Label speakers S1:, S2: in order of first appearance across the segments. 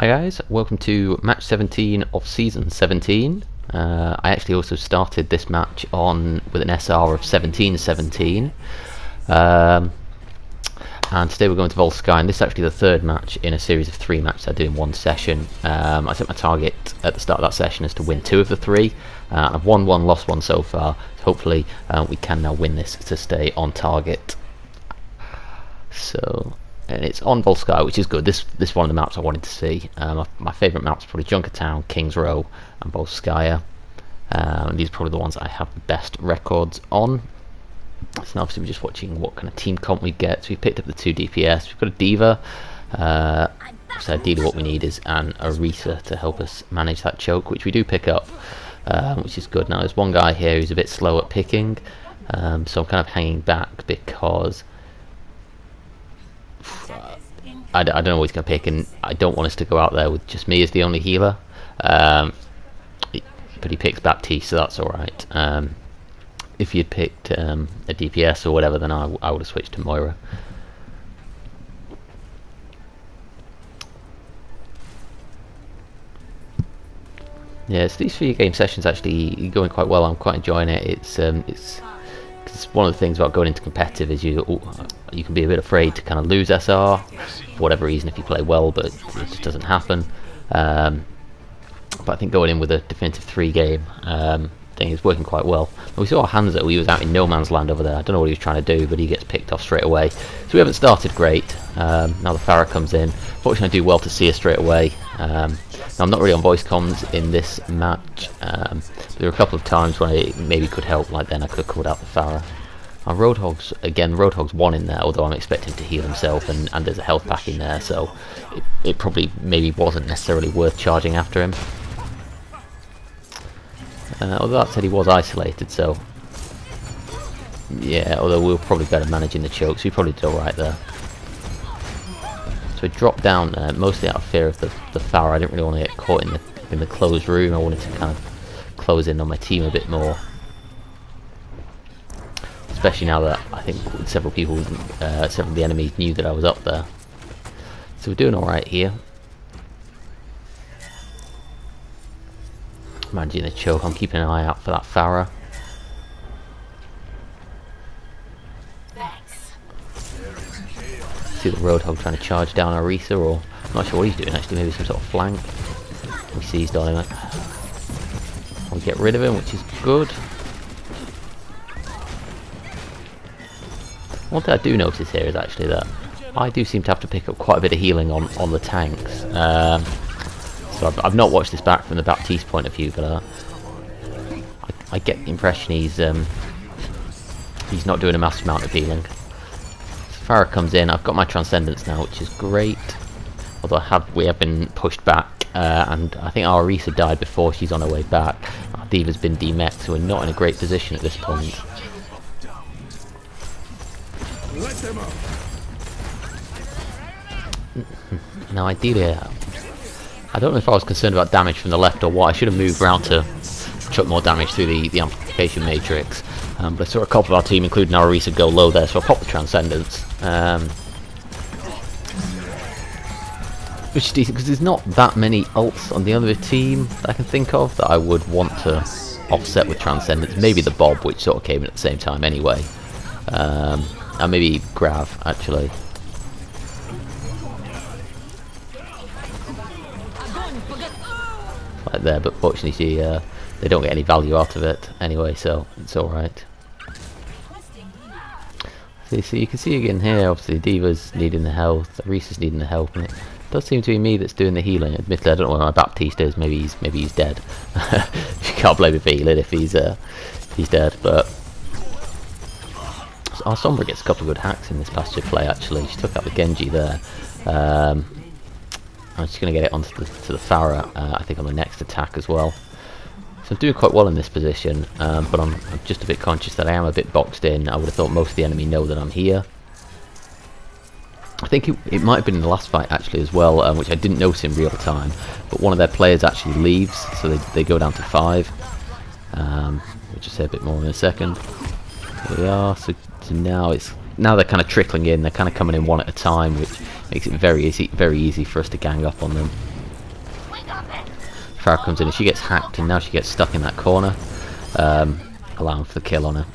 S1: Hi guys, welcome to match 17 of season 17. I actually also started this match with an SR of 1717. And today we're going to Volskaya, and this is actually the third match in a series of 3 matches I did in one session. I set my target at the start of that session as to win 2 of the 3. I've won 1, lost 1 so far, so hopefully we can now win this to stay on target. So, and it's on Volskaya, which is good. This is one of the maps I wanted to see. My favourite maps are probably Junkertown, King's Row and Volskaya. These are probably the ones I have the best records on. So now obviously we're just watching what kind of team comp we get. So we've picked up the 2 DPS, we've got a Diva. So ideally what we need is an Orisa to help us manage that choke, which we do pick up, which is good. Now there's one guy here who's a bit slow at picking, so I'm kind of hanging back because I don't know what he's going to pick, and I don't want us to go out there with just me as the only healer. But he picks Baptiste, so that's alright. If he had picked a DPS or whatever, then I would have switched to Moira. Yeah, so these 3 game sessions actually going quite well. I'm quite enjoying it. It's one of the things about going into competitive is you can be a bit afraid to kind of lose SR for whatever reason if you play well, but it just doesn't happen. But I think going in with a definitive 3 game thing is working quite well. We saw Hanzo, he was out in no man's land over there. I don't know what he was trying to do, but he gets picked off straight away. So we haven't started great. Now the Pharah comes in. Fortunately I do well to see her straight away. Now I'm not really on voice comms in this match. There were a couple of times when I maybe could help, like then I could have called out the Pharah. Roadhog's, again, Roadhog's 1 in there, although I'm expecting to heal himself, and there's a health pack in there, so it probably maybe wasn't necessarily worth charging after him. Although that said, he was isolated, so yeah, although we were probably better managing the choke, so we probably did alright there. So we dropped down mostly out of fear of the Pharah. I didn't really want to get caught in the closed room. I wanted to kind of close in on my team a bit more. Especially now that I think several of the enemies knew that I was up there. So we're doing alright here. Managing the choke, I'm keeping an eye out for that Pharah. See the Roadhog trying to charge down Orisa, or I'm not sure what he's doing actually, maybe some sort of flank. We seized on him. We get rid of him, which is good. One thing I do notice here is actually that I do seem to have to pick up quite a bit of healing on the tanks. So I've not watched this back from the Baptiste point of view, but I get the impression he's not doing a massive amount of healing. So Pharah comes in. I've got my Transcendence now, which is great. Although we have been pushed back, and I think our Orisa died before she's on her way back. Our Diva's been demeched, so we're not in a great position at this point. Now ideally, I don't know if I was concerned about damage from the left or what. I should have moved around to chuck more damage through the amplification matrix. But I saw a couple of our team, including our Orisa, go low there, so I popped the Transcendence. Which is decent, because there's not that many ults on the other team that I can think of that I would want to offset with Transcendence. Maybe the Bob, which sort of came in at the same time anyway. And maybe Grav, actually. Like there, but fortunately they don't get any value out of it anyway, so it's alright. So you can see again here, obviously Diva's needing the health, Orisa's needing the help, and it does seem to be me that's doing the healing. Admittedly I don't know where my Baptiste is, maybe he's dead. You can't blame him for healing if he's dead, but our Sombra gets a couple of good hacks in this passage of play actually. She took out the Genji there. I'm just going to get it onto the Pharah, I think on the next attack as well. So I'm doing quite well in this position, but I'm just a bit conscious that I am a bit boxed in. I would have thought most of the enemy know that I'm here. I think it might have been in the last fight actually as well, which I didn't notice in real time, but one of their players actually leaves, so they go down to 5. We'll just say a bit more in a second. Here we are, so now they're kind of trickling in, they're kind of coming in one at a time, which makes it very easy for us to gang up on them. Farah comes in and she gets hacked, and now she gets stuck in that corner, allowing for the kill on her.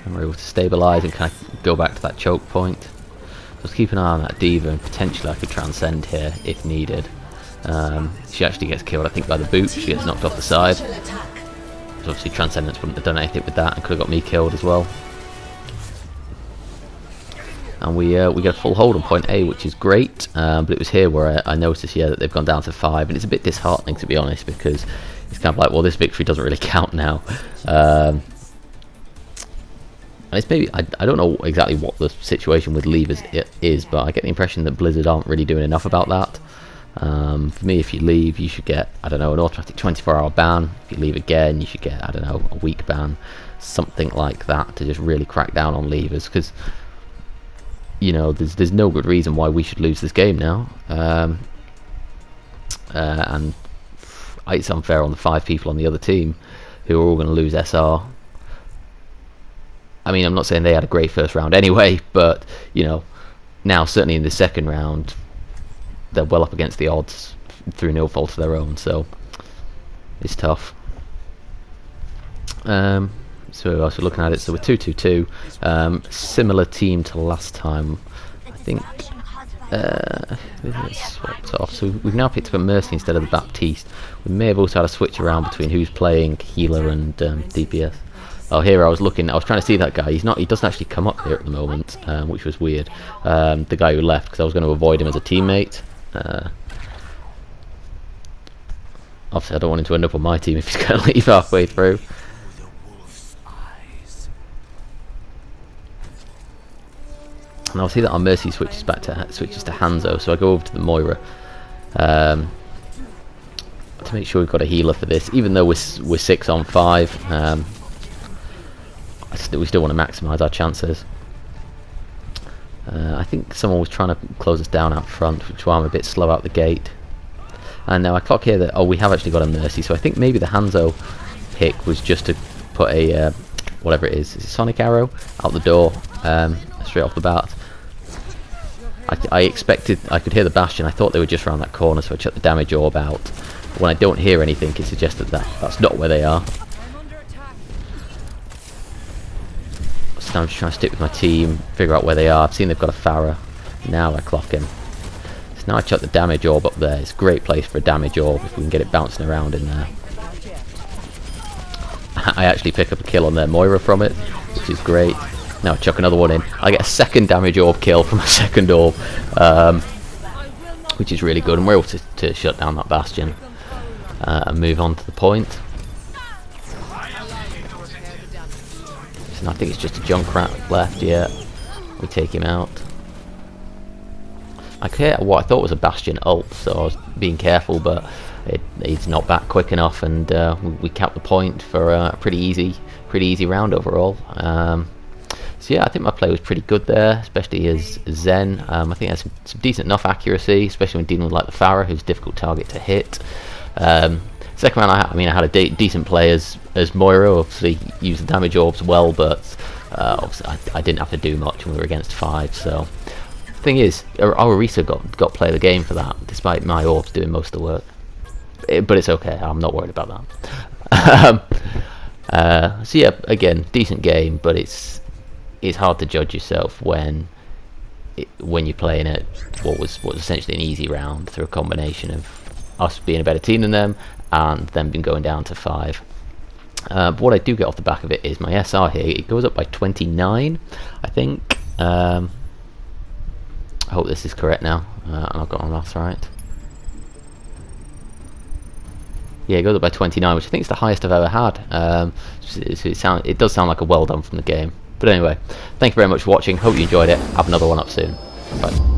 S1: And we're able to stabilise and kind of go back to that choke point. Just keep an eye on that D.Va, and potentially I could transcend here if needed. She actually gets killed, I think, by the boot. She gets knocked off the side. So obviously Transcendence wouldn't have done anything with that and could have got me killed as well. And we get a full hold on point A, which is great. But it was here where I noticed that they've gone down to 5, and it's a bit disheartening, to be honest, because it's kind of like, well, this victory doesn't really count now. And it's maybe, I don't know exactly what the situation with leave is, but I get the impression that Blizzard aren't really doing enough about that. For me, if you leave, you should get, I don't know, an automatic 24-hour ban. If you leave again, you should get, I don't know, a week ban, something like that, to just really crack down on leavers, because, you know, there's no good reason why we should lose this game now. And it's unfair on the 5 people on the other team who are all going to lose SR. I mean, I'm not saying they had a great first round anyway, but, you know, now certainly in the second round, they're well up against the odds through no fault of their own, so it's tough. So we're looking at it, so we're 2-2-2, similar team to last time, I think. Let's swap it off. So we've now picked up a Mercy instead of the Baptiste. We may have also had a switch around between who's playing healer and DPS. Oh, here I was looking. I was trying to see that guy. He doesn't actually come up here at the moment, which was weird. The guy who left, because I was going to avoid him as a teammate. Obviously, I don't want him to end up on my team if he's going to leave halfway through. And I'll see that our Mercy switches to Hanzo, so I go over to the Moira to make sure we've got a healer for this. Even though we're 6 on 5. We still want to maximise our chances. I think someone was trying to close us down out front, which is why I'm a bit slow out the gate. And now I clock here that, oh, we have actually got a Mercy, so I think maybe the Hanzo pick was just to put a, whatever it is Sonic Arrow, out the door, straight off the bat. I expected, I could hear the Bastion, I thought they were just around that corner, so I chucked the damage orb out. But when I don't hear anything, it suggests that that's not where they are. So I'm just trying to stick with my team, figure out where they are. I've seen they've got a Farah. Now I clock him. So now I chuck the damage orb up there. It's a great place for a damage orb if we can get it bouncing around in there. I actually pick up a kill on their Moira from it, which is great. Now I chuck another one in. I get a second damage orb kill from a second orb, which is really good. And we're able to shut down that Bastion and move on to the point. And I think it's just a Junkrat left, yeah. We take him out. I hit what I thought was a Bastion ult, so I was being careful, but he's not back quick enough, and we capped the point for a pretty easy round overall. So yeah, I think my play was pretty good there, especially as Zen. I think has some decent enough accuracy, especially when dealing with like the Farah, who's a difficult target to hit. Second round, I had a decent play as Moira. Obviously, used the damage orbs well, but obviously I didn't have to do much, and we were against 5. So, the thing is, our Orisa got play of the game for that, despite my orbs doing most of the work. But it's okay. I'm not worried about that. So yeah, again, decent game, but it's hard to judge yourself when you're playing it what was essentially an easy round through a combination of us being a better team than them and them been going down to 5. But what I do get off the back of it is my SR here. It goes up by 29, I think. I hope this is correct now. I've got my maths right. Yeah, it goes up by 29, which I think is the highest I've ever had. So it does sound like a well done from the game. But anyway, thank you very much for watching. Hope you enjoyed it. Have another one up soon. Bye.